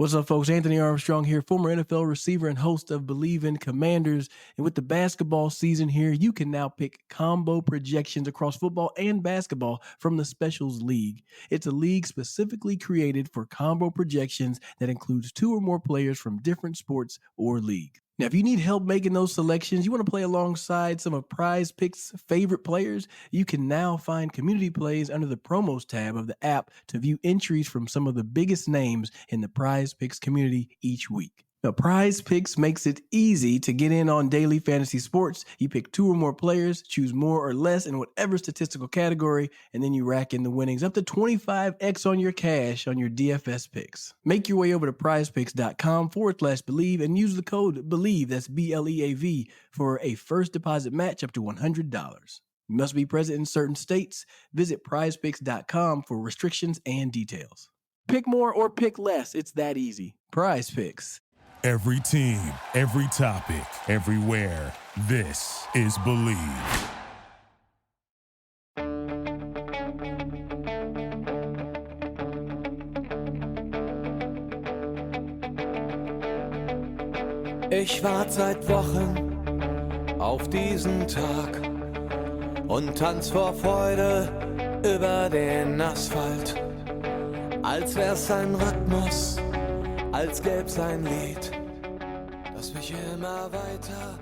What's up, folks? Anthony Armstrong here, former NFL receiver and host of Believe in Commanders. And with the basketball season here, you can now pick combo projections across football and basketball from the Specials League. It's a league specifically created for combo projections that includes two or more players from different sports or leagues. Now, if you need help making those selections, you want to play alongside some of Prize Picks' favorite players, you can now find community plays under the promos tab of the app to view entries from some of the biggest names in the Prize Picks community each week. Now, Prize Picks makes it easy to get in on daily fantasy sports. You pick two or more players, choose more or less in whatever statistical category, and then you rack in the winnings up to 25x on your cash on your DFS picks. Make your way over to prizepicks.com/believe and use the code BELIEVE, that's BLEAV, for a first deposit match up to $100. You must be present in certain states. Visit prizepicks.com for restrictions and details. Pick more or pick less. It's that easy. Prize Picks. Every team, every topic, everywhere. This is Believe. Ich warte seit Wochen auf diesen Tag und tanz vor Freude über den Asphalt. Als wär's ein Rhythmus, als gäb's ein Lied, das mich immer weiter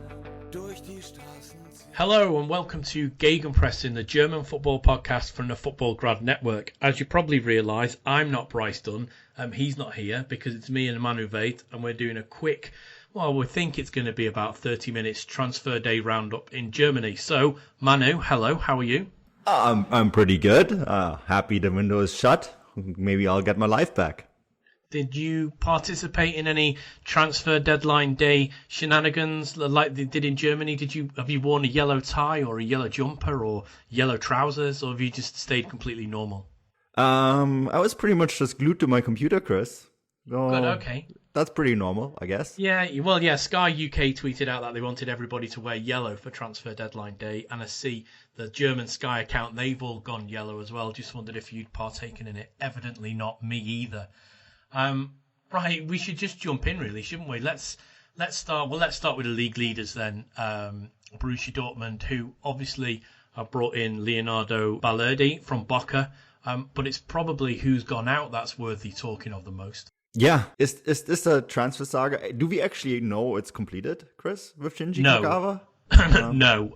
durch die Straßen zieht. Hello and welcome to Gegenpressing, the German football podcast from the Football Grad Network. As you probably realise, I'm not Bryce Dunn. He's not here because it's me and Manuel Veth, and we're doing a quick, well, we think it's going to be about 30 minutes transfer day roundup in Germany. So, Manu, hello, how are you? I'm pretty good. Happy the window is shut. Maybe I'll get my life back. Did you participate in any transfer deadline day shenanigans like they did in Germany? Have you worn a yellow tie or a yellow jumper or yellow trousers, or have you just stayed completely normal? I was pretty much just glued to my computer, Chris. So Good, okay. That's pretty normal, I guess. Yeah, well, yeah, Sky UK tweeted out that they wanted everybody to wear yellow for transfer deadline day, and I see the German Sky account, they've all gone yellow as well. Just wondered if you'd partaken in it. Evidently not me either. Right, we should just jump in, really, shouldn't we? Let's start with the league leaders then. Borussia Dortmund, who obviously have brought in Leonardo Balerdi from Boca, but it's probably who's gone out that's worthy talking of the most. Yeah, is this a transfer saga? Do we actually know it's completed, Chris, with Shinji Kagawa? No.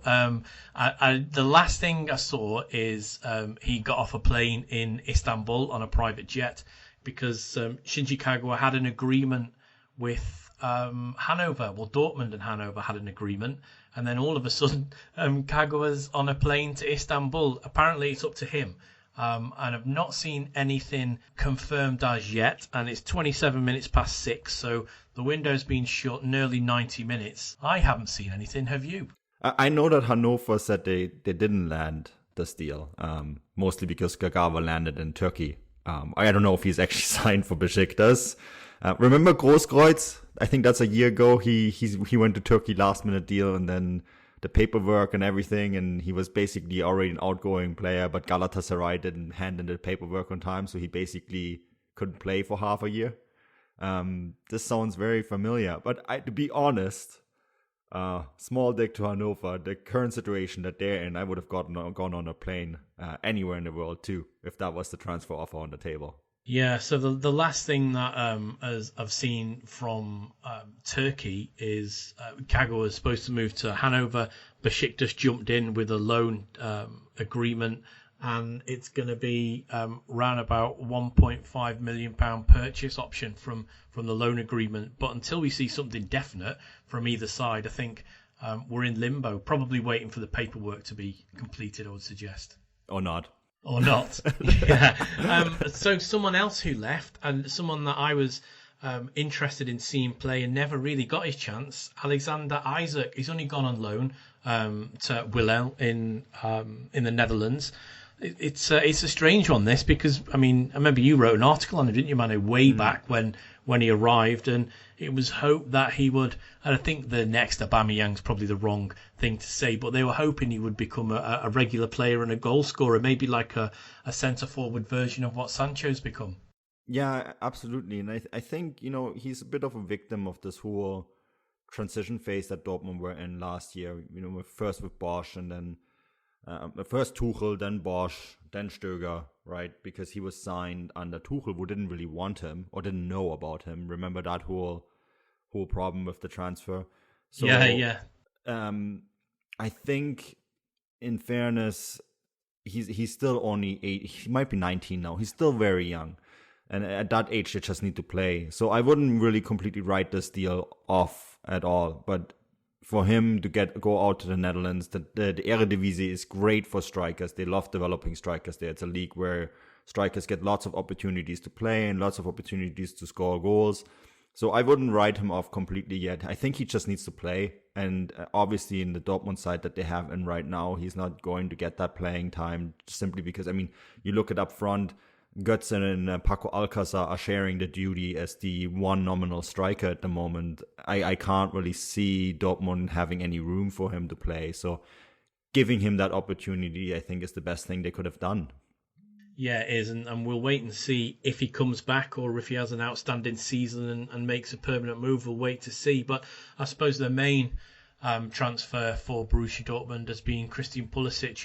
The last thing I saw is he got off a plane in Istanbul on a private jet because Shinji Kagawa had an agreement with Hanover. Well, Dortmund and Hanover had an agreement, and then all of a sudden Kagawa's on a plane to Istanbul. Apparently it's up to him. And I've not seen anything confirmed as yet, and it's 27 minutes past 6, so the window's been shut nearly 90 minutes. I haven't seen anything, have you? I know that Hanover said they didn't land this deal, mostly because Kagawa landed in Turkey. I don't know if he's actually signed for Besiktas. Remember Grosskreutz? I think that's a year ago. He went to Turkey last minute deal, and then the paperwork and everything, and he was basically already an outgoing player, but Galatasaray didn't hand in the paperwork on time, so he basically couldn't play for half a year. This sounds very familiar, but to be honest, small dick to Hannover, the current situation that they're in, I would have gone on a plane anywhere in the world too, if that was the transfer offer on the table. Yeah, so the last thing that I've seen from Turkey is Kagawa was supposed to move to Hanover. Besiktas jumped in with a loan agreement, and it's going to be around about £1.5 million purchase option from the loan agreement. But until we see something definite from either side, I think we're in limbo, probably waiting for the paperwork to be completed, I would suggest. Or not. Or not. Yeah. So someone else who left, and someone that I was interested in seeing play and never really got his chance, Alexander Isaac. He's only gone on loan to Willem in the Netherlands. It's a strange one, this, because I remember you wrote an article on it, didn't you, Manu, way back when he arrived, and it was hoped that he would, and I think the next Aubameyang's probably the wrong thing to say, but they were hoping he would become a regular player and a goal scorer, maybe like a centre forward version of what Sancho's become. Yeah, absolutely. And I think, he's a bit of a victim of this whole transition phase that Dortmund were in last year, first with Bosch and then first Tuchel, then Bosch, then Stöger, right? Because he was signed under Tuchel, who didn't really want him or didn't know about him. Remember that whole problem with the transfer? So, Yeah. I think, in fairness, he's still only 8. He might be 19 now. He's still very young. And at that age, they just need to play. So I wouldn't really completely write this deal off at all. But for him to go out to the Netherlands, the Eredivisie is great for strikers. They love developing strikers there. It's a league where strikers get lots of opportunities to play and lots of opportunities to score goals. So I wouldn't write him off completely yet. I think he just needs to play. And obviously in the Dortmund side that they have in right now, he's not going to get that playing time simply because, you look at up front, Götze and Paco Alcázar are sharing the duty as the one nominal striker at the moment. I can't really see Dortmund having any room for him to play. So giving him that opportunity, I think, is the best thing they could have done. Yeah, it is, and we'll wait and see if he comes back or if he has an outstanding season and makes a permanent move. We'll wait to see. But I suppose the main transfer for Borussia Dortmund has been Christian Pulisic,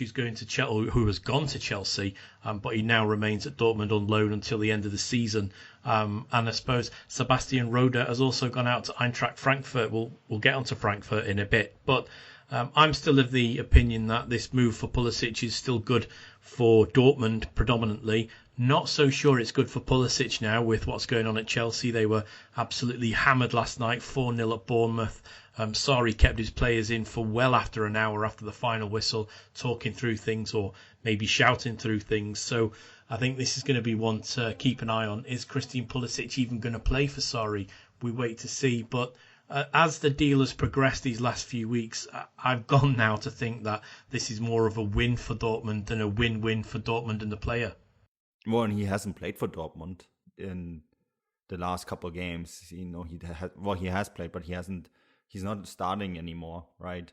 who has gone to Chelsea, but he now remains at Dortmund on loan until the end of the season. And I suppose Sebastian Rode has also gone out to Eintracht Frankfurt. We'll get onto Frankfurt in a bit, but I'm still of the opinion that this move for Pulisic is still good for Dortmund predominantly. Not so sure it's good for Pulisic now with what's going on at Chelsea. They were absolutely hammered last night, 4-0 at Bournemouth. Sarri kept his players in for well after an hour after the final whistle, talking through things or maybe shouting through things. So I think this is going to be one to keep an eye on. Is Christian Pulisic even going to play for Sarri? We wait to see. But as the deal has progressed these last few weeks, I've gone now to think that this is more of a win for Dortmund than a win-win for Dortmund and the player. Well, and he hasn't played for Dortmund in the last couple of games. He has played, but he's not starting anymore, right?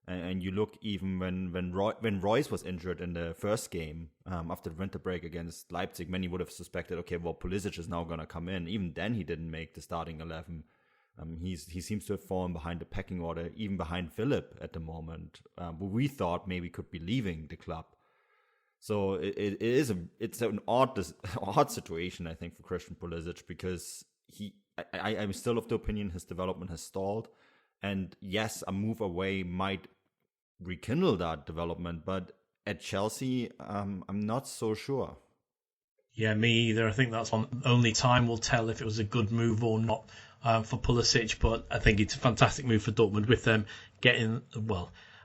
And you look even when Royce was injured in the first game after the winter break against Leipzig, many would have suspected, okay, well, Pulisic is now going to come in. Even then, he didn't make the starting 11. He seems to have fallen behind the pecking order, even behind Philip at the moment, who we thought maybe could be leaving the club. So it's an odd situation, I think, for Christian Pulisic, because I'm still of the opinion his development has stalled. And yes, a move away might rekindle that development, but at Chelsea, I'm not so sure. Yeah, me either. I think that's only time will tell if it was a good move or not for Pulisic, but I think it's a fantastic move for Dortmund with them getting,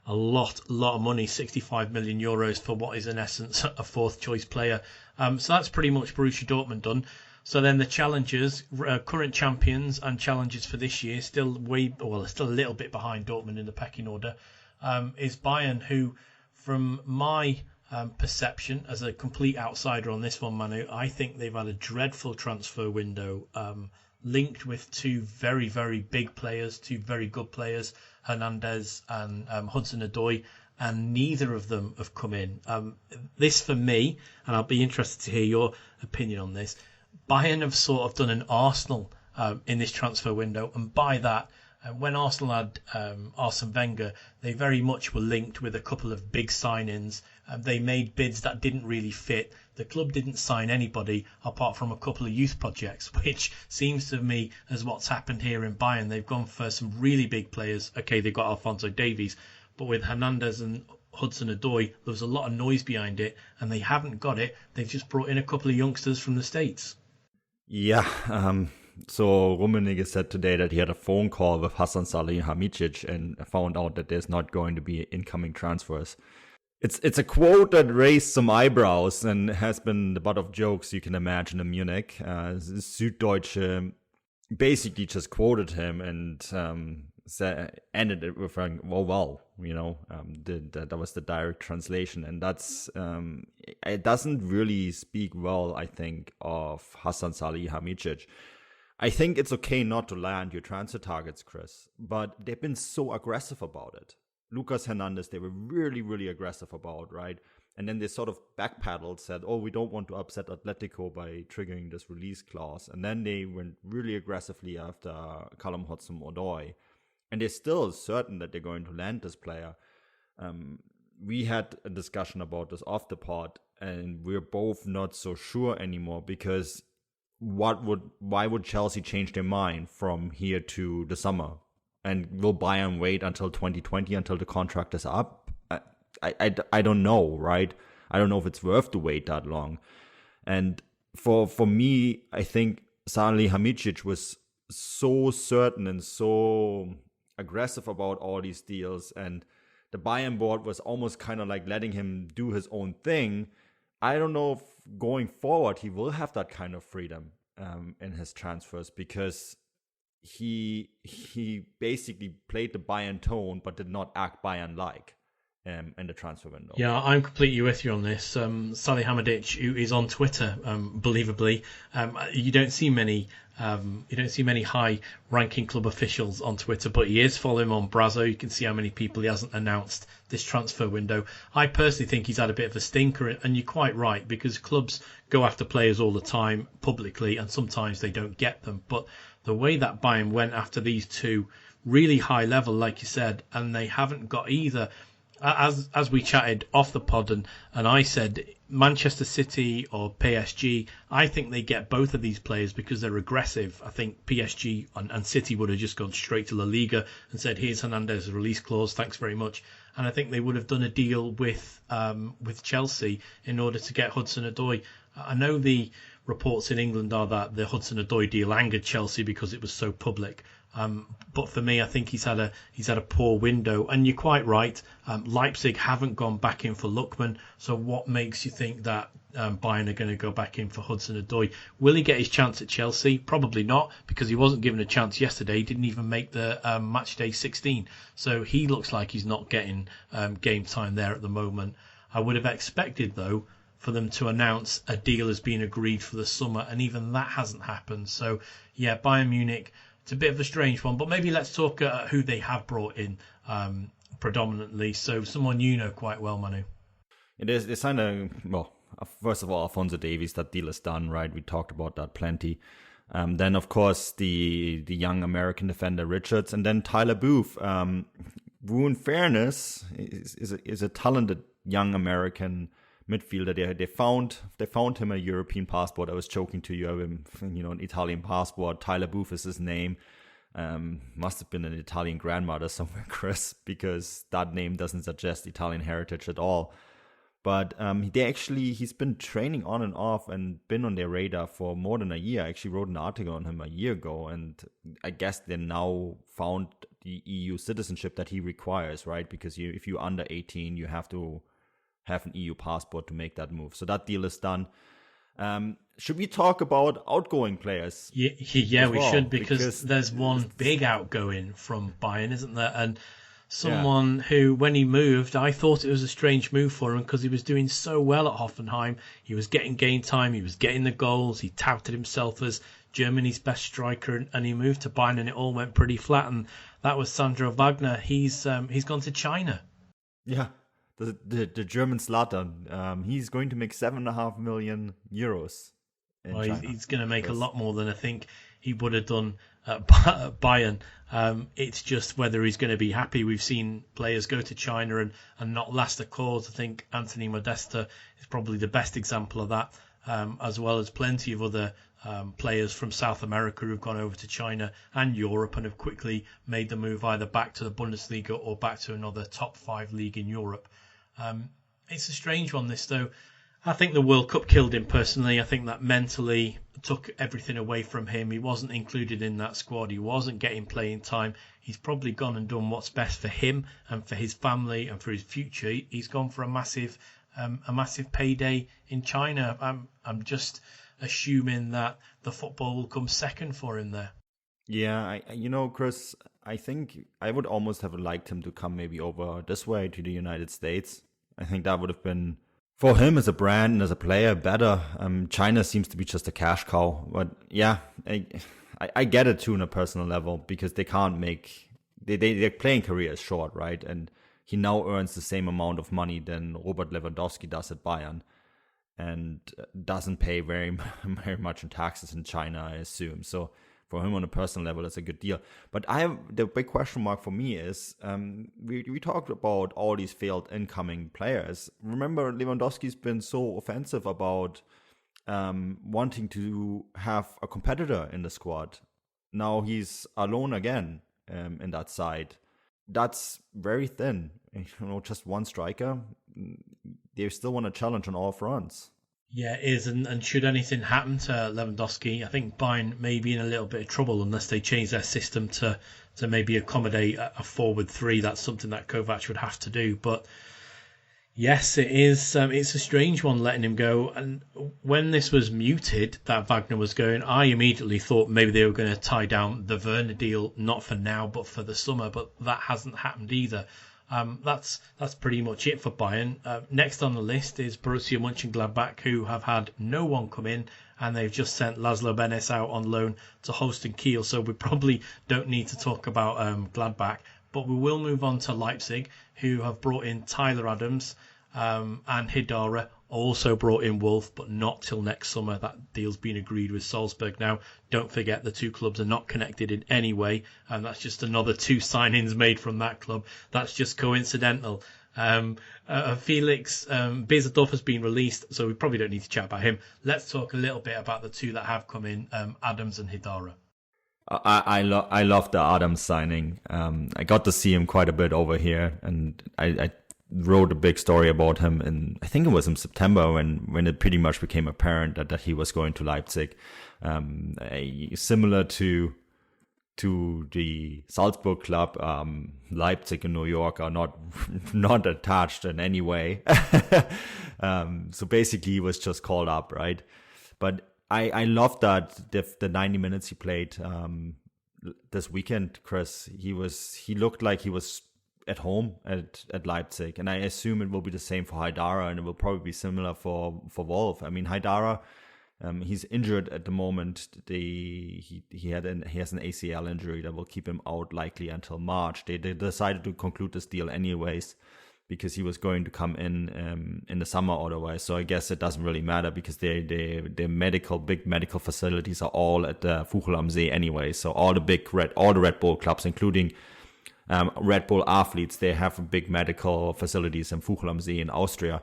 a lot of money, 65 million euros for what is in essence a fourth choice player. So that's pretty much Borussia Dortmund done. So then the challengers, current champions and challengers for this year, still a little bit behind Dortmund in the pecking order, is Bayern, who, from my perception as a complete outsider on this one, Manu, I think they've had a dreadful transfer window, linked with two very, very big players, two very good players, Hernandez and Hudson-Odoi, and neither of them have come in. This for me, and I'll be interested to hear your opinion on this, Bayern have sort of done an Arsenal in this transfer window, and by that, when Arsenal had Arsene Wenger, they very much were linked with a couple of big signings. They made bids that didn't really fit. The club didn't sign anybody apart from a couple of youth projects, which seems to me as what's happened here in Bayern. They've gone for some really big players. Okay, they've got Alphonso Davies, but with Hernandez and Hudson-Odoi, there was a lot of noise behind it, and they haven't got it. They've just brought in a couple of youngsters from the States. Yeah, so Rummenigge said today that he had a phone call with Hasan Salihamidzic and found out that there's not going to be incoming transfers. It's a quote that raised some eyebrows and has been the butt of jokes you can imagine in Munich. Süddeutsche basically just quoted him and ended it with that was the direct translation, and that's it doesn't really speak well, I think, of Hasan Salihamidzic. I think it's okay not to land your transfer targets, Chris, but they've been so aggressive about it. Lucas Hernandez, they were really, really aggressive about, right? And then they sort of backpedaled, said, oh, we don't want to upset Atletico by triggering this release clause. And then they went really aggressively after Callum Hudson-Odoi. And they're still certain that they're going to land this player. We had a discussion about this off the pod, and we're both not so sure anymore, because why would Chelsea change their mind from here to the summer? And will Bayern wait until 2020 until the contract is up? I don't know, right? I don't know if it's worth to wait that long. And for me, I think Salihamidzic was so certain and so aggressive about all these deals, and the Bayern board was almost kind of like letting him do his own thing. I don't know if going forward he will have that kind of freedom in his transfers, because he basically played the Bayern tone but did not act Bayern-like in the transfer window. Yeah, I'm completely with you on this. Salihamidzic, who is on Twitter, believably, you don't see many high-ranking club officials on Twitter, but he is following on Brazzo. You can see how many people he hasn't announced this transfer window. I personally think he's had a bit of a stinker, and you're quite right, because clubs go after players all the time publicly, and sometimes they don't get them. But the way that Bayern went after these two really high level, like you said, and they haven't got either. As we chatted off the pod, and I said Manchester City or PSG, I think they get both of these players because they're aggressive. I think PSG and City would have just gone straight to La Liga and said, here's Hernandez's release clause, thanks very much. And I think they would have done a deal with Chelsea in order to get Hudson-Odoi. I know the reports in England are that the Hudson-Odoi deal angered Chelsea because it was so public. But for me, I think he's had a poor window. And you're quite right. Leipzig haven't gone back in for Lookman. So what makes you think that Bayern are going to go back in for Hudson-Odoi? Will he get his chance at Chelsea? Probably not, because he wasn't given a chance yesterday. He didn't even make the match day 16. So he looks like he's not getting game time there at the moment. I would have expected, though, for them to announce a deal has been agreed for the summer, and even that hasn't happened. So, yeah, Bayern Munich, it's a bit of a strange one, but maybe let's talk who they have brought in predominantly. So someone you know quite well, Manu. They signed first of all, Alphonso Davies, that deal is done, right? We talked about that plenty. Then, of course, the young American defender Richards, and then Tyler Booth, who in fairness is a talented young American midfielder. They found him a European passport. I was joking to you, an Italian passport. Tyler Booth is his name. Must have been an Italian grandmother somewhere, Chris, because that name doesn't suggest Italian heritage at all. But he's been training on and off and been on their radar for more than a year. I actually wrote an article on him a year ago, and I guess they now found the EU citizenship that he requires, right? Because if you're under 18, you have to have an EU passport to make that move. So that deal is done. Should we talk about outgoing players? Yeah, we should, because there's one big outgoing from Bayern, isn't there? And someone who, when he moved, I thought it was a strange move for him because he was doing so well at Hoffenheim. He was getting game time, he was getting the goals, he touted himself as Germany's best striker, and he moved to Bayern and it all went pretty flat. And that was Sandro Wagner. He's gone to China. Yeah. The German Zlatan, he's going to make 7.5 million euros. He's going to make a lot more than I think he would have done at Bayern. It's just whether he's going to be happy. We've seen players go to China and not last a cause. I think Anthony Modesta is probably the best example of that, as well as plenty of other players from South America who've gone over to China and Europe and have quickly made the move either back to the Bundesliga or back to another top 5 league in Europe. It's a strange one, this, though. I think the World Cup killed him personally. I think that mentally took everything away from him. He wasn't included in that squad. He wasn't getting playing time. He's probably gone and done what's best for him and for his family and for his future. He's gone for a massive payday in China. I'm just assuming that the football will come second for him there. Yeah, Chris, I think I would almost have liked him to come maybe over this way to the United States. I think that would have been, for him as a brand and as a player, better. China seems to be just a cash cow. But yeah, I get it too on a personal level, because they can't make... Their playing career is short, right? And he now earns the same amount of money than Robert Lewandowski does at Bayern, and doesn't pay very much in taxes in China, I assume. So for him on a personal level, it's a good deal. But the big question mark for me is, we talked about all these failed incoming players. Remember, Lewandowski's been so offensive about wanting to have a competitor in the squad. Now he's alone again in that side. That's very thin. Just one striker. They still want to challenge on all fronts. Yeah, it is, and should anything happen to Lewandowski, I think Bayern may be in a little bit of trouble unless they change their system to maybe accommodate a forward three. That's something that Kovac would have to do. But yes, it is. It's a strange one letting him go. And when this was muted that Wagner was going, I immediately thought maybe they were going to tie down the Werner deal, not for now, but for the summer. But that hasn't happened either. That's pretty much it for Bayern. Next on the list is Borussia Mönchengladbach, who have had no one come in, and they've just sent Laszlo Benes out on loan to Holstein Kiel. So we probably don't need to talk about Gladbach, but we will move on to Leipzig, who have brought in Tyler Adams and Hidara. Also brought in Wolf, but not till next summer. That deal's been agreed with Salzburg now. Don't forget the two clubs are not connected in any way, and that's just another two signings made from that club. That's just coincidental. Felix Bezadov has been released, so we probably don't need to chat about him. Let's talk a little bit about the two that have come in, Adams and Hidara. I love the Adams signing. I got to see him quite a bit over here, and I wrote a big story about him in, I think it was in September, when it pretty much became apparent that he was going to Leipzig. Similar to the Salzburg club, Leipzig and New York are not attached in any way. So basically he was just called up, right? But I love that the 90 minutes he played this weekend, Chris. He looked like he was at home at Leipzig, and I assume it will be the same for Haidara, and it will probably be similar for Wolf. I mean, Haidara, he's injured at the moment. He has an ACL injury that will keep him out likely until March. They decided to conclude this deal anyways because he was going to come in the summer otherwise. So I guess it doesn't really matter because their big medical facilities are all at the Fuchel am See anyway. So all the Red Bull clubs, including Red Bull athletes, they have big medical facilities in Fuchel am See in Austria.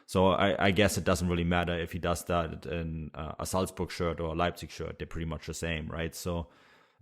So I guess it doesn't really matter if he does that in a Salzburg shirt or a Leipzig shirt. They're pretty much the same, right? So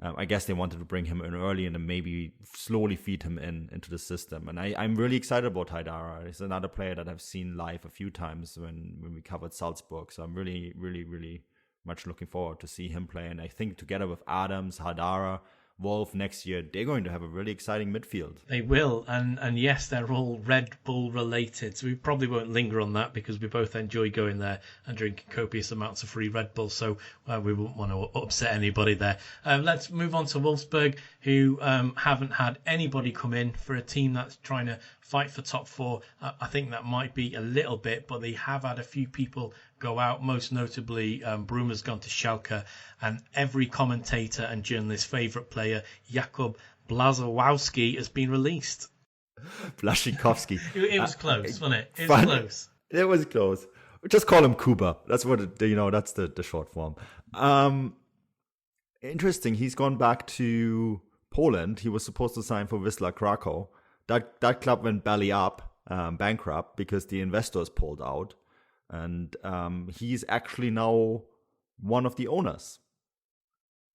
I guess they wanted to bring him in early and then maybe slowly feed him into the system. And I'm really excited about Haidara. He's another player that I've seen live a few times when we covered Salzburg. So I'm really, really, really much looking forward to see him play. And I think together with Adams, Haidara, Wolf next year, they're going to have a really exciting midfield. They will, and yes, they're all Red Bull related, so we probably won't linger on that because we both enjoy going there and drinking copious amounts of free Red Bull, so we won't want to upset anybody there. Let's move on to Wolfsburg, who haven't had anybody come in for a team that's trying to fight for top four. I think that might be a little bit, but they have had a few people go out, most notably Bruma's gone to Schalke, and every commentator and journalist's favourite player, Jakub Blaszczykowski, has been released. Blaszczykowski. It was close, wasn't it? It was close. It was close. Just call him Kuba. That's what that's the short form. Interesting. He's gone back to Poland. He was supposed to sign for Wisla Krakow. That club went belly up, bankrupt, because the investors pulled out. And he's actually now one of the owners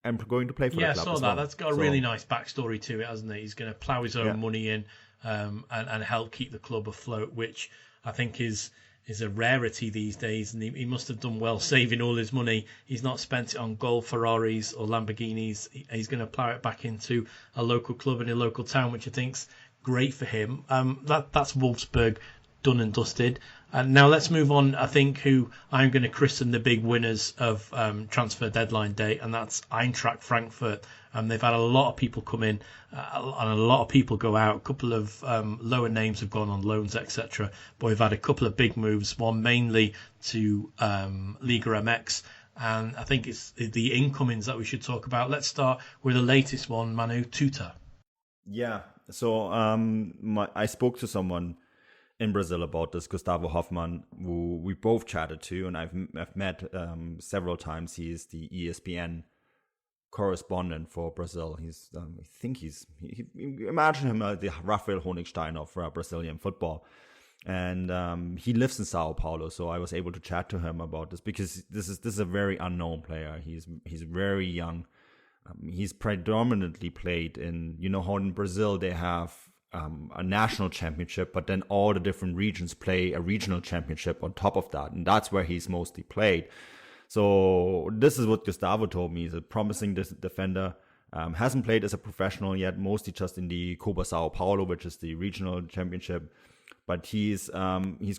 and going to play for the club. Yeah, I saw that. Well. That's got a really nice backstory to it, hasn't it? He's going to plough his own money in and help keep the club afloat, which I think is a rarity these days. And he must have done well saving all his money. He's not spent it on gold Ferraris or Lamborghinis. He's going to plough it back into a local club in a local town, which I think's great for him. That's Wolfsburg done and dusted. And now let's move on, I think, who I'm going to christen the big winners of transfer deadline day, and that's Eintracht Frankfurt. They've had a lot of people come in and a lot of people go out. A couple of lower names have gone on loans, etc. But we've had a couple of big moves, one mainly to Liga MX. And I think it's the incomings that we should talk about. Let's start with the latest one, Manu, Tuta. Yeah. So I spoke to someone in Brazil about this, Gustavo Hoffmann, who we both chatted to, and I've met several times. He is the ESPN correspondent for Brazil. He's I think he imagine him as the Rafael Honigstein of Brazilian football. And he lives in Sao Paulo, so I was able to chat to him about this because this is a very unknown player. He's very young. He's predominantly played in, you know how in Brazil they have a national championship, but then all the different regions play a regional championship on top of that, and that's where he's mostly played. So this is what Gustavo told me. He's a promising defender. Hasn't played as a professional yet, mostly just in the Copa Sao Paulo, which is the regional championship. But he's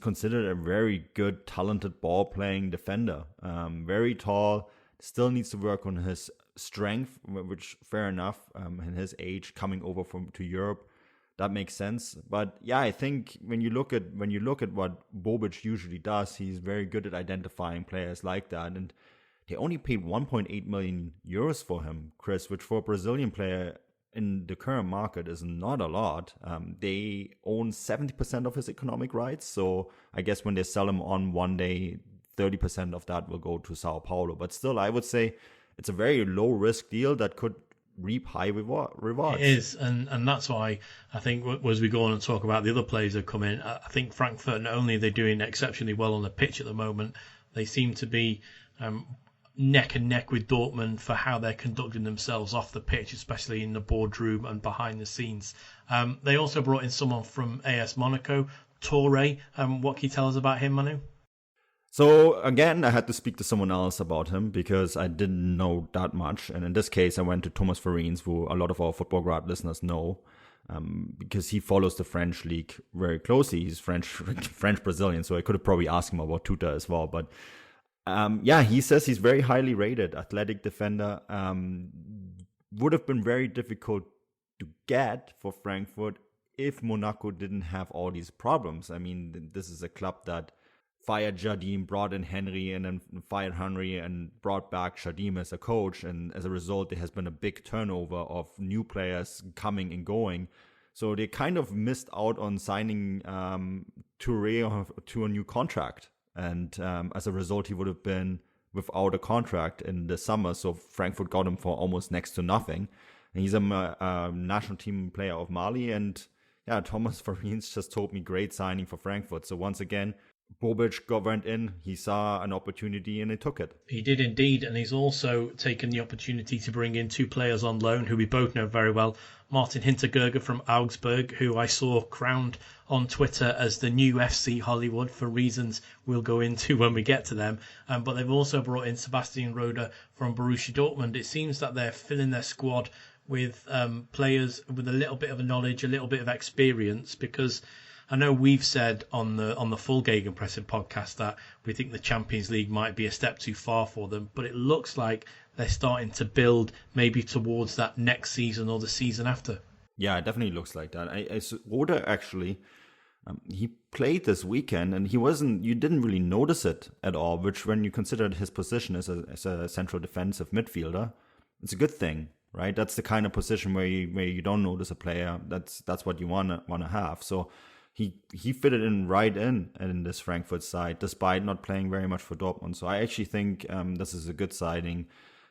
considered a very good, talented ball-playing defender. Very tall, still needs to work on his strength, which fair enough. In his age, coming over to Europe, that makes sense. But yeah, I think when you look at what Bobic usually does, he's very good at identifying players like that. And they only paid 1.8 million euros for him, Chris, which for a Brazilian player in the current market is not a lot. They own 70% of his economic rights. So I guess when they sell him on one day, 30% of that will go to Sao Paulo. But still, I would say it's a very low risk deal that could reap high rewards. It is, and that's why I think as we go on and talk about the other players that come in, I think Frankfurt, not only are they doing exceptionally well on the pitch at the moment, they seem to be neck and neck with Dortmund for how they're conducting themselves off the pitch, especially in the boardroom and behind the scenes. They also brought in someone from AS Monaco, Torre. What can you tell us about him, Manu? So again, I had to speak to someone else about him because I didn't know that much. And in this case, I went to Thomas Farines, who a lot of our Football Grad listeners know, because he follows the French league very closely. He's French Brazilian, so I could have probably asked him about Tuta as well. But yeah, he says he's very highly rated, athletic defender. Would have been very difficult to get for Frankfurt if Monaco didn't have all these problems. I mean, this is a club that fired Jardim, brought in Henry, and then fired Henry and brought back Jardim as a coach. And as a result, there has been a big turnover of new players coming and going. So they kind of missed out on signing Touré to a new contract. And as a result, he would have been without a contract in the summer. So Frankfurt got him for almost next to nothing. And he's a national team player of Mali. And yeah, Thomas Farines just told me great signing for Frankfurt. So once again, Bobic went in, he saw an opportunity and he took it. He did indeed, and he's also taken the opportunity to bring in two players on loan who we both know very well. Martin Hintergerger from Augsburg, who I saw crowned on Twitter as the new FC Hollywood for reasons we'll go into when we get to them. But they've also brought in Sebastian Rode from Borussia Dortmund. It seems that they're filling their squad with players with a little bit of knowledge, a little bit of experience, because I know we've said on the full Gegenpressing podcast that we think the Champions League might be a step too far for them, but it looks like they're starting to build maybe towards that next season or the season after. Yeah, it definitely looks like that. Rode actually, he played this weekend and you didn't really notice it at all, which when you consider his position as a central defensive midfielder, it's a good thing, right? That's the kind of position where you don't notice a player. That's what you wanna have. So he fitted in right in this Frankfurt side, despite not playing very much for Dortmund. So I actually think this is a good signing.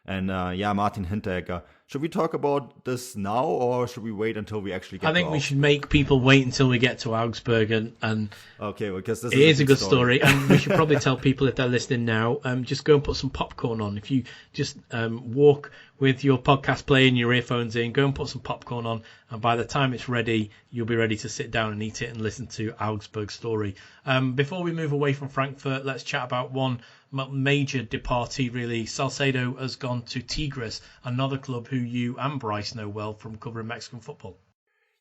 And yeah, Martin Hinteregger. Should we talk about this now, or should we wait until we actually get to I think we should make people wait until we get to Augsburg. And okay, because this is a good story. And we should probably tell people if they're listening now, just go and put some popcorn on. If you just walk with your podcast player and your earphones in, go and put some popcorn on. And by the time it's ready, you'll be ready to sit down and eat it and listen to Augsburg's story. Before we move away from Frankfurt, let's chat about one major departee, really. Salcedo has gone to Tigres, another club who you and Bryce know well from covering Mexican football.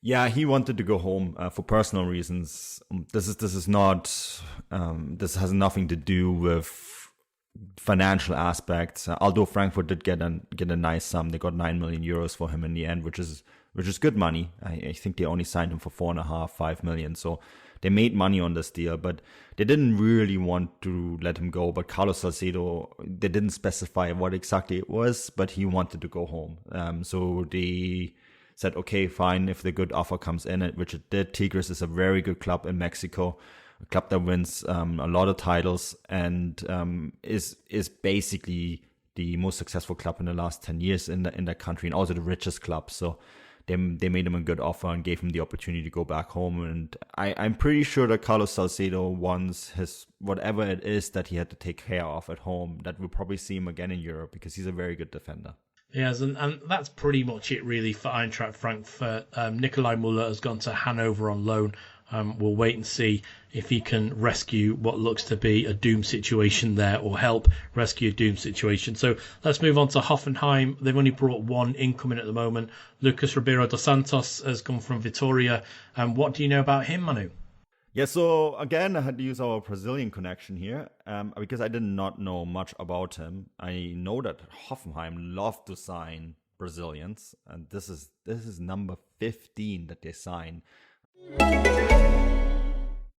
Yeah, he wanted to go home for personal reasons. This is not. This has nothing to do with financial aspects. Although Frankfurt did get a nice sum, they got 9 million euros for him in the end, which is good money. I think they only signed him for 4.5 million. So they made money on this deal, but they didn't really want to let him go. But Carlos Salcedo, they didn't specify what exactly it was, but he wanted to go home. So said, okay, fine, if the good offer comes in, which it did. Tigres is a very good club in Mexico, a club that wins a lot of titles, and is basically the most successful club in the last 10 years in that country, and also the richest club. So they made him a good offer and gave him the opportunity to go back home. And I'm pretty sure that Carlos Salcedo wants his whatever it is that he had to take care of at home, that we'll probably see him again in Europe, because he's a very good defender. Yes, and that's pretty much it really for Eintracht Frankfurt. Nikolai Muller has gone to Hanover on loan. We'll wait and see if he can rescue what looks to be a doomed situation there, or help rescue a doomed situation. So let's move on to Hoffenheim. They've only brought one incoming at the moment. Lucas Ribeiro dos Santos has come from Vitória. What do you know about him, Manu? Yeah, so again, I had to use our Brazilian connection here because I did not know much about him. I know that Hoffenheim love to sign Brazilians, and this is number 15 that they sign.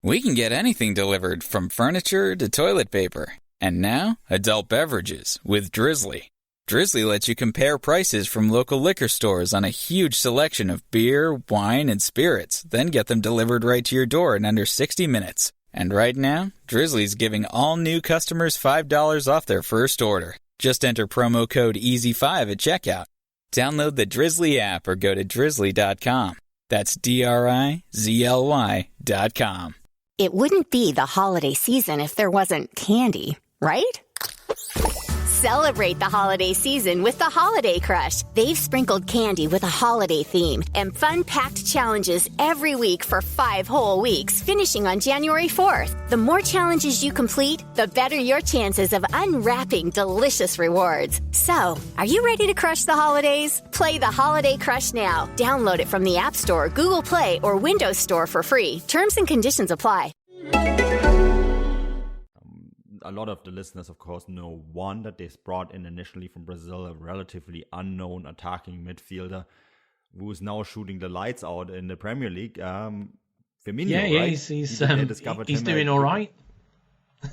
We can get anything delivered, from furniture to toilet paper. And now, adult beverages with Drizzly. Drizzly lets you compare prices from local liquor stores on a huge selection of beer, wine, and spirits, then get them delivered right to your door in under 60 minutes. And right now, Drizzly's giving all new customers $5 off their first order. Just enter promo code EASY5 at checkout. Download the Drizzly app or go to drizzly.com. That's DRIZLY.com. It wouldn't be the holiday season if there wasn't candy, right? Celebrate the holiday season with the Holiday Crush. They've sprinkled candy with a holiday theme and fun-packed challenges every week for 5 whole weeks, finishing on January 4th. The more challenges you complete, the better your chances of unwrapping delicious rewards. So, are you ready to crush the holidays? Play the Holiday Crush now. Download it from the App Store, Google Play, or Windows Store for free. Terms and conditions apply. A lot of the listeners, of course, know one that they brought in initially from Brazil, a relatively unknown attacking midfielder who is now shooting the lights out in the Premier League. Firmino, yeah, right? He's doing all right.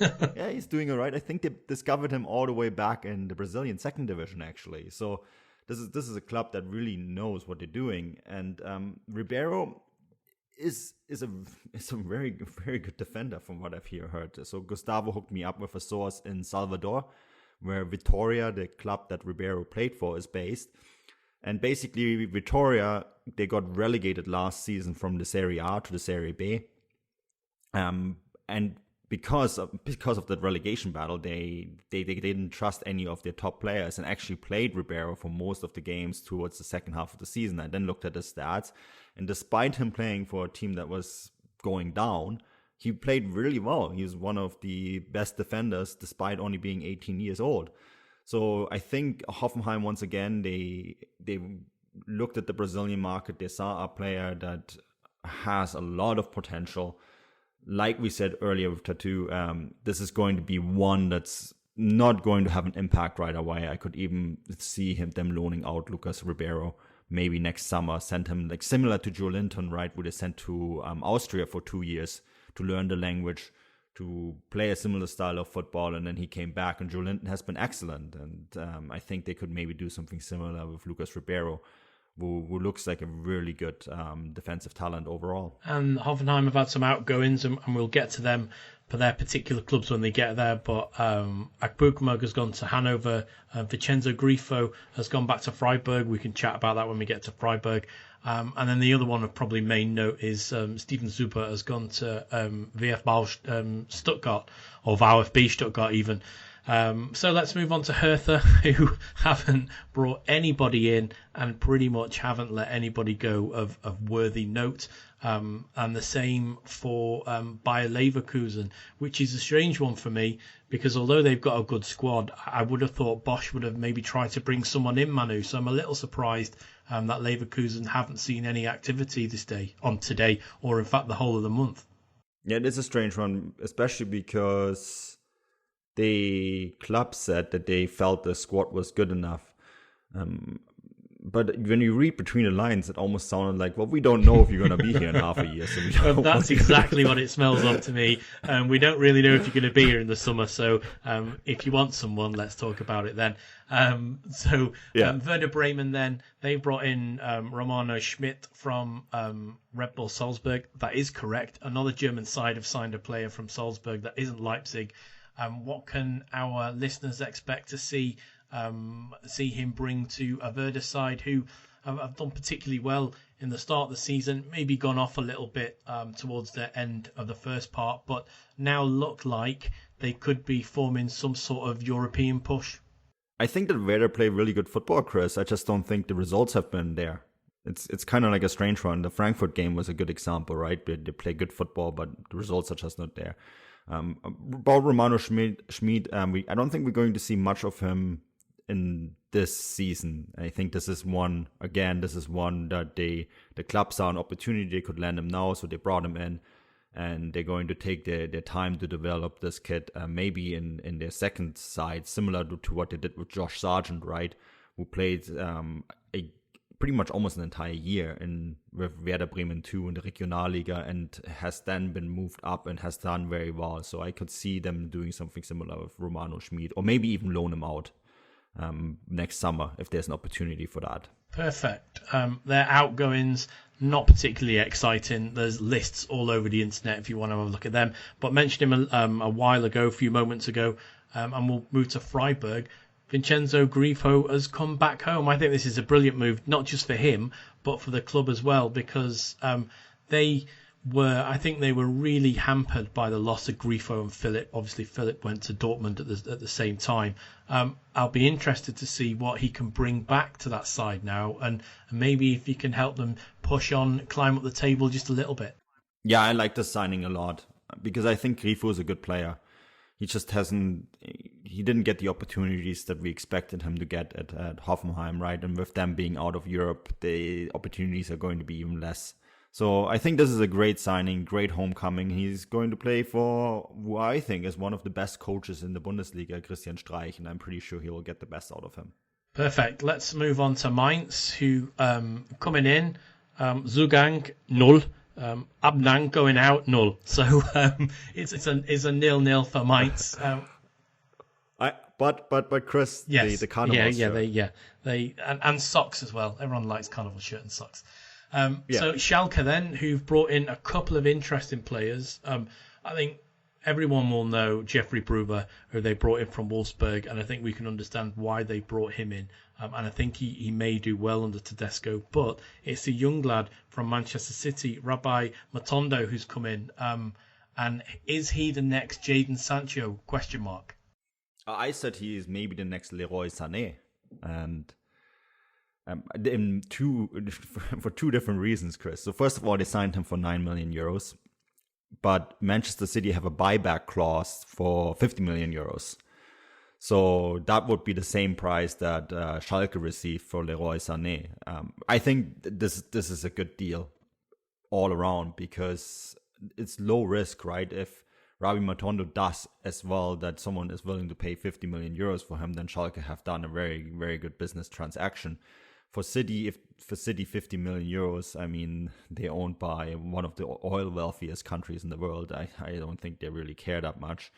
Yeah, he's doing all right. I think they discovered him all the way back in the Brazilian second division, actually. So this is a club that really knows what they're doing. And Ribeiro is a very, very good defender from what I've heard. So Gustavo hooked me up with a source in Salvador, where Vitória, the club that Ribeiro played for, is based. And basically, Vitória, they got relegated last season from the Serie A to the Serie B. And because of that relegation battle, they didn't trust any of their top players and actually played Ribeiro for most of the games towards the second half of the season. I then looked at his stats, and despite him playing for a team that was going down, he played really well. He was one of the best defenders despite only being 18 years old. So I think Hoffenheim, once again, they looked at the Brazilian market. They saw a player that has a lot of potential. Like we said earlier with Tattoo, this is going to be one that's not going to have an impact right away. I could even see them loaning out Lucas Ribeiro maybe next summer, send him like similar to Joe Linton, right, who they sent to Austria for 2 years to learn the language, to play a similar style of football, and then he came back, and Joe Linton has been excellent. And I think they could maybe do something similar with Lucas Ribeiro, who looks like a really good defensive talent overall. And Hoffenheim have had some outgoings, and we'll get to them for their particular clubs when they get there. But Akpukmug has gone to Hanover. Vincenzo Grifo has gone back to Freiburg. We can chat about that when we get to Freiburg. And then the other one of probably main note is Steven Zuber has gone to VfB Stuttgart, or VfB Stuttgart even. So let's move on to Hertha, who haven't brought anybody in and pretty much haven't let anybody go of worthy note. And the same for Bayer Leverkusen, which is a strange one for me, because although they've got a good squad, I would have thought Bosch would have maybe tried to bring someone in, Manu. So I'm a little surprised that Leverkusen haven't seen any activity today, or in fact the whole of the month. Yeah, it is a strange one, especially because the club said that they felt the squad was good enough. but when you read between the lines, it almost sounded like, well, we don't know if you're going to be here in half a year. So we don't that's exactly what it smells of to me. We don't really know if you're going to be here in the summer. So if you want someone, let's talk about it then. Werder Bremen then, they brought in Romano Schmidt from Red Bull Salzburg. That is correct. Another German side have signed a player from Salzburg that isn't Leipzig. What can our listeners expect to see him bring to a Werder side who have done particularly well in the start of the season, maybe gone off a little bit towards the end of the first part, but now look like they could be forming some sort of European push? I think that Werder play really good football, Chris. I just don't think the results have been there. It's kind of like a strange one. The Frankfurt game was a good example, right? They play good football, but the results are just not there. About Romano Schmid, I don't think we're going to see much of him in this season. I think this is one that the club saw an opportunity they could land him now, so they brought him in, and they're going to take their time to develop this kid, maybe in their second side, similar to what they did with Josh Sargent, right, who played pretty much almost an entire year with Werder Bremen 2 in the Regionalliga, and has then been moved up and has done very well. So I could see them doing something similar with Romano Schmid, or maybe even loan him out next summer if there's an opportunity for that. Perfect. Their outgoings, not particularly exciting. There's lists all over the internet if you want to have a look at them. But mentioned him a while ago, a few moments ago, and we'll move to Freiburg. Vincenzo Grifo has come back home. I think this is a brilliant move, not just for him, but for the club as well, because they were really hampered by the loss of Grifo and Philip. Obviously, Philip went to Dortmund at the same time. I'll be interested to see what he can bring back to that side now, and maybe if he can help them push on, climb up the table just a little bit. Yeah, I like this signing a lot, because I think Grifo is a good player. He just he didn't get the opportunities that we expected him to get at Hoffenheim, right? And with them being out of Europe, the opportunities are going to be even less. So I think this is a great signing, great homecoming. He's going to play for who I think is one of the best coaches in the Bundesliga, Christian Streich, and I'm pretty sure he will get the best out of him. Perfect. Let's move on to Mainz, who coming in, Zugang, null. Abnang going out, null. So it's a 0-0 for Mainz. But Chris, yes, the carnival shirt. They and socks as well. Everyone likes carnival shirt and socks. So Schalke then, who've brought in a couple of interesting players. I think everyone will know Jeffrey Bruber, who they brought in from Wolfsburg, and I think we can understand why they brought him in. And I think he may do well under Tedesco, but it's a young lad from Manchester City, Rabbi Matondo, who's come in. And is he the next Jadon Sancho? ? I said he is maybe the next Leroy Sané, and for two different reasons, Chris. So first of all, they signed him for 9 million euros, but Manchester City have a buyback clause for 50 million euros. So that would be the same price that Schalke received for Leroy Sané. I think this is a good deal all around, because it's low risk, right? If Rabbi Matondo does as well, that someone is willing to pay 50 million euros for him, then Schalke have done a very, very good business transaction. For City, 50 million euros, I mean, they're owned by one of the oil wealthiest countries in the world. I don't think they really care that much.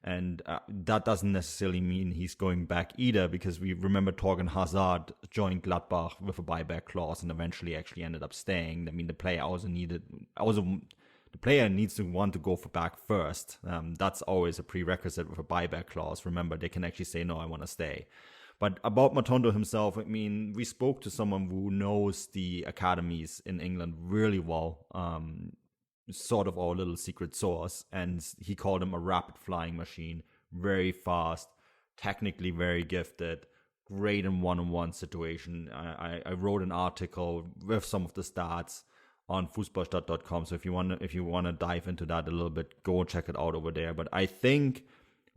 And that doesn't necessarily mean he's going back either, because we remember Torgan Hazard joined Gladbach with a buyback clause and eventually actually ended up staying. I mean, the player the player needs to want to go for back first. That's always a prerequisite with a buyback clause. Remember, they can actually say, no, I want to stay. But about Matondo himself, I mean, we spoke to someone who knows the academies in England really well, sort of our little secret source, and he called him a rapid flying machine, very fast, technically very gifted, great in one-on-one situation. I wrote an article with some of the stats on fußballstadt.com, so if you want to dive into that a little bit, go check it out over there. But I think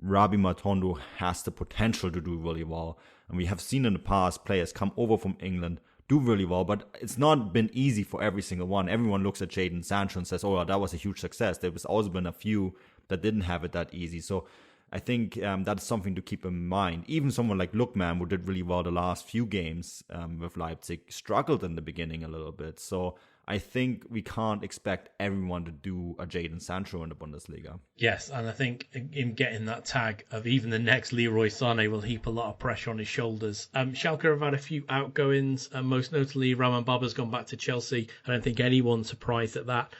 Rabbi Matondo has the potential to do really well, and we have seen in the past players come over from England do really well, but it's not been easy for every single one. Everyone looks at Jadon Sancho and says, oh, that was a huge success. There was also been a few that didn't have it that easy. So I think that's something to keep in mind. Even someone like Lookman, who did really well the last few games with Leipzig, struggled in the beginning a little bit. So I think we can't expect everyone to do a Jadon Sancho in the Bundesliga. Yes, and I think him getting that tag of even the next Leroy Sané will heap a lot of pressure on his shoulders. Schalke have had a few outgoings, most notably Raman Baba's gone back to Chelsea. I don't think anyone's surprised at that.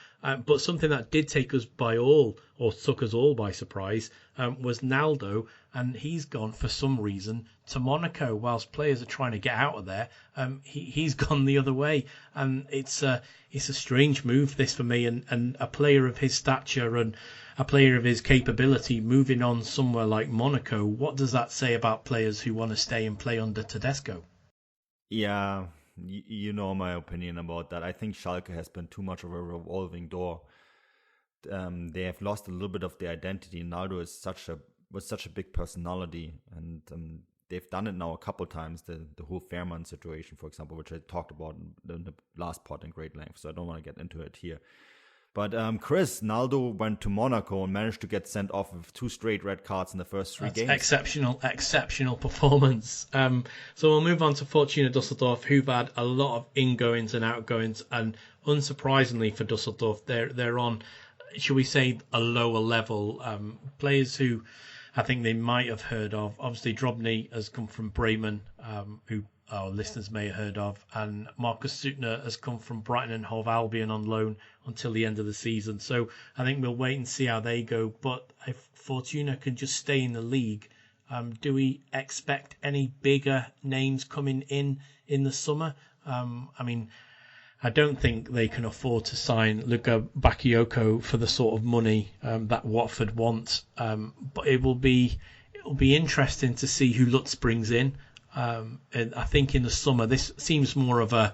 But something that did take us by all, or took us all by surprise, was Naldo, and he's gone for some reason to Monaco. Whilst players are trying to get out of there, he's gone the other way, and it's a strange move this for me. And a player of his stature and a player of his capability moving on somewhere like Monaco, what does that say about players who want to stay and play under Tedesco? Yeah. You know my opinion about that. I think Schalke has been too much of a revolving door. They have lost a little bit of their identity. Naldo was such a big personality, and they've done it now a couple times. The whole Fairman situation, for example, which I talked about in the last pod in great length, so I don't want to get into it here. But Chris, Naldo went to Monaco and managed to get sent off with 2 straight red cards in the first 3 games. Exceptional performance. So we'll move on to Fortuna Düsseldorf, who've had a lot of ingoings and outgoings, and unsurprisingly for Düsseldorf, they're on, shall we say, a lower level. Players who I think they might have heard of. Obviously, Drobny has come from Bremen, who our listeners may have heard of, and Marcus Suttner has come from Brighton and Hove Albion on loan until the end of the season. So I think we'll wait and see how they go. But if Fortuna can just stay in the league, do we expect any bigger names coming in the summer? I mean, I don't think they can afford to sign Luka Bakayoko for the sort of money that Watford want. But it will be interesting to see who Lutz brings in. And I think in the summer, this seems more of a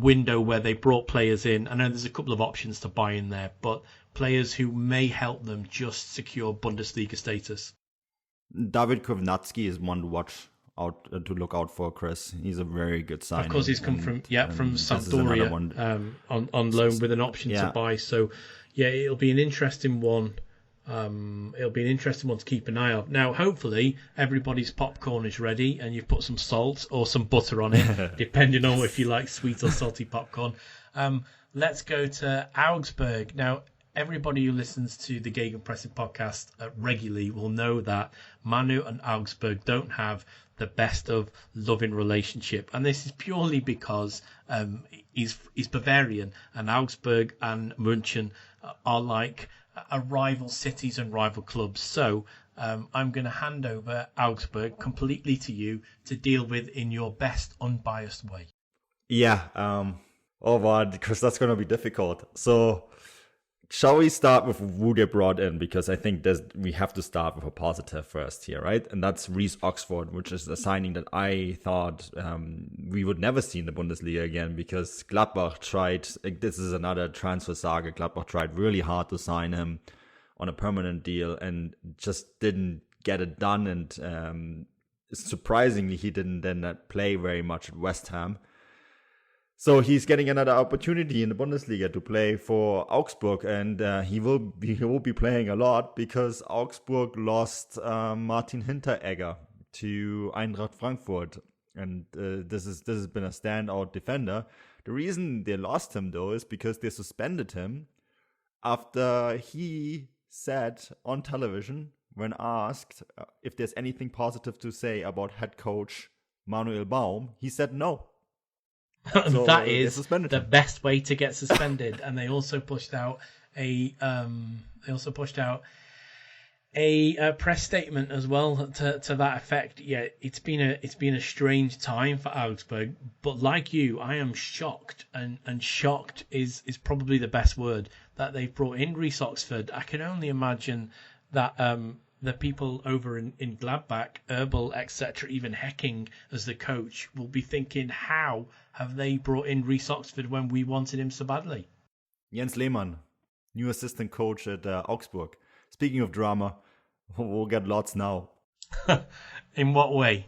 window where they brought players in. I know there's a couple of options to buy in there, but players who may help them just secure Bundesliga status. David Kovnatski is one to watch out to look out for, Chris. He's a very good signing. Of course, he's come from Sampdoria on loan with an option to buy. So yeah, it'll be an interesting one. It'll be an interesting one to keep an eye on. Now, hopefully, everybody's popcorn is ready and you've put some salt or some butter on it, depending on if you like sweet or salty popcorn. Let's go to Augsburg. Now, everybody who listens to the Gegenpressing podcast regularly will know that Manu and Augsburg don't have the best of loving relationship. And this is purely because he's Bavarian, and Augsburg and München are like rival cities and rival clubs. So I'm going to hand over Augsburg completely to you to deal with in your best unbiased way. Yeah. Oh, wow, because that's going to be difficult. So shall we start with who they brought in? Because I think we have to start with a positive first here, right? And that's Reece Oxford, which is a signing that I thought we would never see in the Bundesliga again, because Gladbach tried, this is another transfer saga, Gladbach tried really hard to sign him on a permanent deal and just didn't get it done. And surprisingly, he didn't then play very much at West Ham. So he's getting another opportunity in the Bundesliga to play for Augsburg, and he will be playing a lot because Augsburg lost Martin Hinteregger to Eintracht Frankfurt, and this has been a standout defender. The reason they lost him though is because they suspended him after he said on television, when asked if there's anything positive to say about head coach Manuel Baum, he said no. So that is the best way to get suspended. And they also pushed out a press statement as well to that effect. Yeah, it's been a strange time for Augsburg, but like you, I am shocked, and shocked is probably the best word, that they've brought in Reece Oxford. I can only imagine that the people over in Gladbach, Erbel, etc., even Hecking as the coach, will be thinking, how have they brought in Reece Oxford when we wanted him so badly? Jens Lehmann, new assistant coach at Augsburg. Speaking of drama, we'll get lots now. In what way?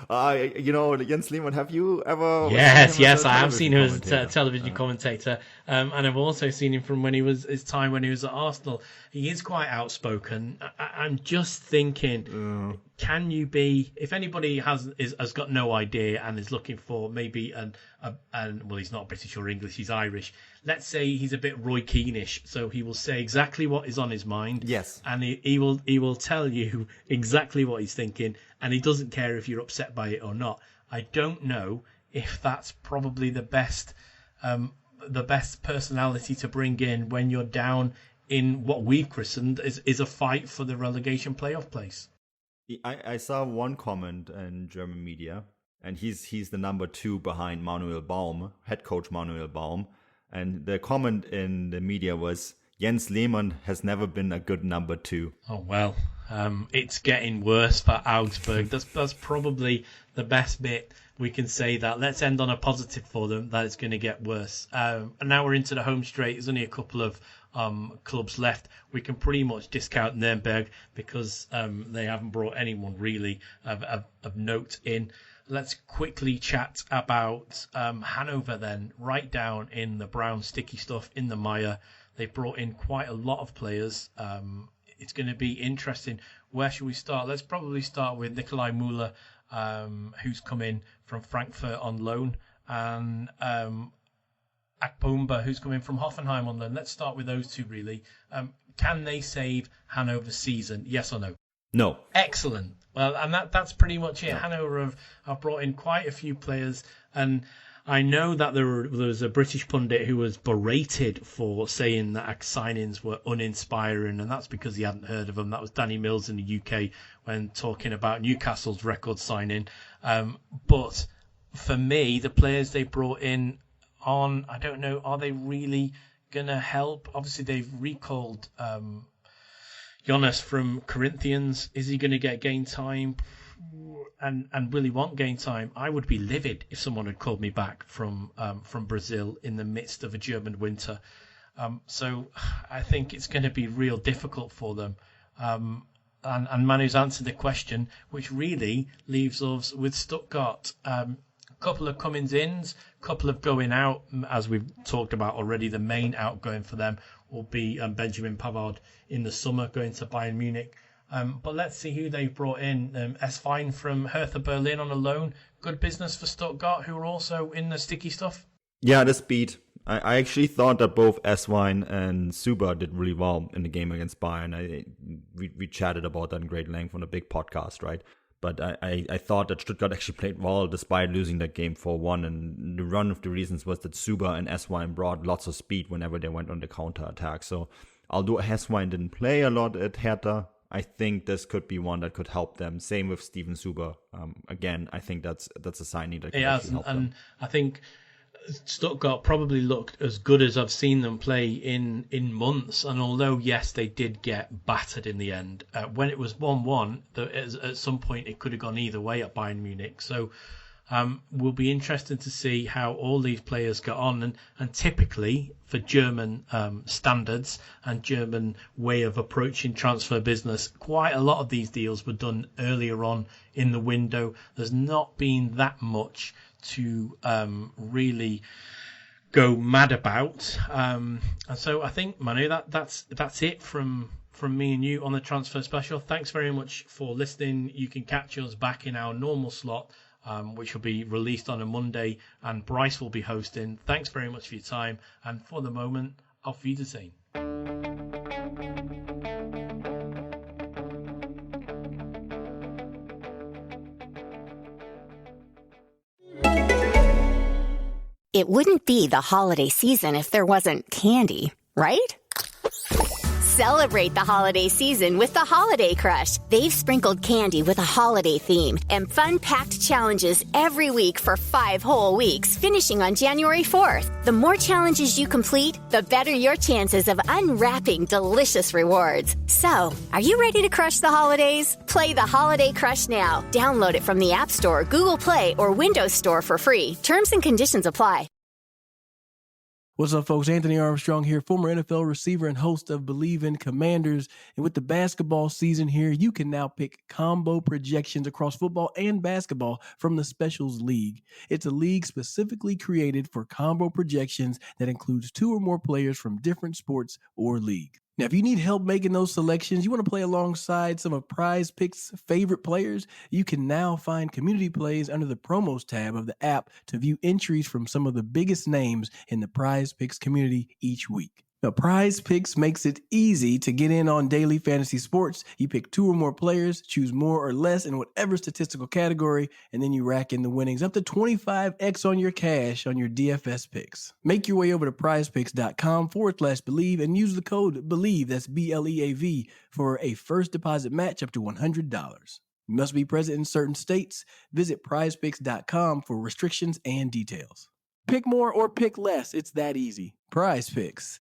Jens Lehmann, have you ever? Yes, I have seen him as a television commentator, and I've also seen him from his time when he was at Arsenal. He is quite outspoken. I'm just thinking, can you be? If anybody has got no idea and is looking for maybe well, he's not British or English, he's Irish. Let's say he's a bit Roy Keane-ish, so he will say exactly what is on his mind. Yes, and he will tell you exactly what he's thinking, and he doesn't care if you're upset by it or not. I don't know if that's probably the best personality to bring in when you're down in what we've christened is a fight for the relegation playoff place. I saw one comment in German media, and he's the number 2 behind Manuel Baum, head coach Manuel Baum, and the comment in the media was, Jens Lehmann has never been a good number 2. Oh well, it's getting worse for Augsburg. That's probably the best bit we can say. That let's end on a positive for them, that it's going to get worse. And now we're into the home straight. There's only a couple of clubs left. We can pretty much discount Nuremberg because they haven't brought anyone really of note in. Let's quickly chat about Hanover then, right down in the brown sticky stuff in the mire. They brought in quite a lot of players. It's going to be interesting. Where should we start? Let's probably start with Nikolai Müller, who's come in from Frankfurt on loan, and Akpomba, who's come in from Hoffenheim on loan. Let's start with those two, really. Can they save Hanover's season? Yes or no? No. Excellent. Well, and that's pretty much it. No. Hanover have brought in quite a few players, and I know that there was a British pundit who was berated for saying that signings were uninspiring, and that's because he hadn't heard of them. That was Danny Mills in the UK when talking about Newcastle's record signing. But for me, the players they brought in I don't know, are they really going to help? Obviously, they've recalled Jonas from Corinthians. Is he going to get game time? And will he want game time? I would be livid if someone had called me back from Brazil in the midst of a German winter. So I think it's going to be real difficult for them. And Manu's answered the question, which really leaves us with Stuttgart. Couple of comings-ins, couple of going out, as we've talked about already. The main outgoing for them will be Benjamin Pavard in the summer, going to Bayern Munich. But let's see who they've brought in. Eswein from Hertha Berlin on a loan. Good business for Stuttgart, who are also in the sticky stuff. Yeah, the speed. I actually thought that both Eswein and Suba did really well in the game against Bayern. We chatted about that in great length on a big podcast, right? But I thought that Stuttgart actually played well despite losing that game 4-1. And one of the reasons was that Suba and Eswein brought lots of speed whenever they went on the counter-attack. So although Eswein didn't play a lot at Hertha, I think this could be one that could help them. Same with Steven Suba. Again, I think that's a signing that could actually help them. I think Stuttgart probably looked as good as I've seen them play in months. And although, yes, they did get battered in the end, when it was 1-1, at some point it could have gone either way at Bayern Munich. So will be interested to see how all these players get on. And typically, for German standards and German way of approaching transfer business, quite a lot of these deals were done earlier on in the window. There's not been that much to really go mad about. And so I think, Manu, that's it from me and you on the transfer special. Thanks very much for listening. You can catch us back in our normal slot, which will be released on a Monday, and Bryce will be hosting. Thanks very much for your time, and for the moment, auf Wiedersehen. It wouldn't be the holiday season if there wasn't candy, right? Celebrate the holiday season with the Holiday Crush. They've sprinkled candy with a holiday theme and fun-packed challenges every week for 5 whole weeks, finishing on January 4th. The more challenges you complete, the better your chances of unwrapping delicious rewards. So, are you ready to crush the holidays? Play the Holiday Crush now. Download it from the App Store, Google Play, or Windows Store for free. Terms and conditions apply. What's up, folks? Anthony Armstrong here, former NFL receiver and host of Believe in Commanders. And with the basketball season here, you can now pick combo projections across football and basketball from the Specials League. It's a league specifically created for combo projections that includes 2 or more players from different sports or leagues. Now, if you need help making those selections, you want to play alongside some of Prize Picks' favorite players, you can now find community plays under the promos tab of the app to view entries from some of the biggest names in the Prize Picks community each week. Now, Prize Picks makes it easy to get in on daily fantasy sports. You pick 2 or more players, choose more or less in whatever statistical category, and then you rack in the winnings up to 25x on your cash on your DFS picks. Make your way over to prizepicks.com/believe and use the code BELIEVE, that's BLEAV, for a first deposit match up to $100. You must be present in certain states. Visit prizepicks.com for restrictions and details. Pick more or pick less. It's that easy. Prize Picks.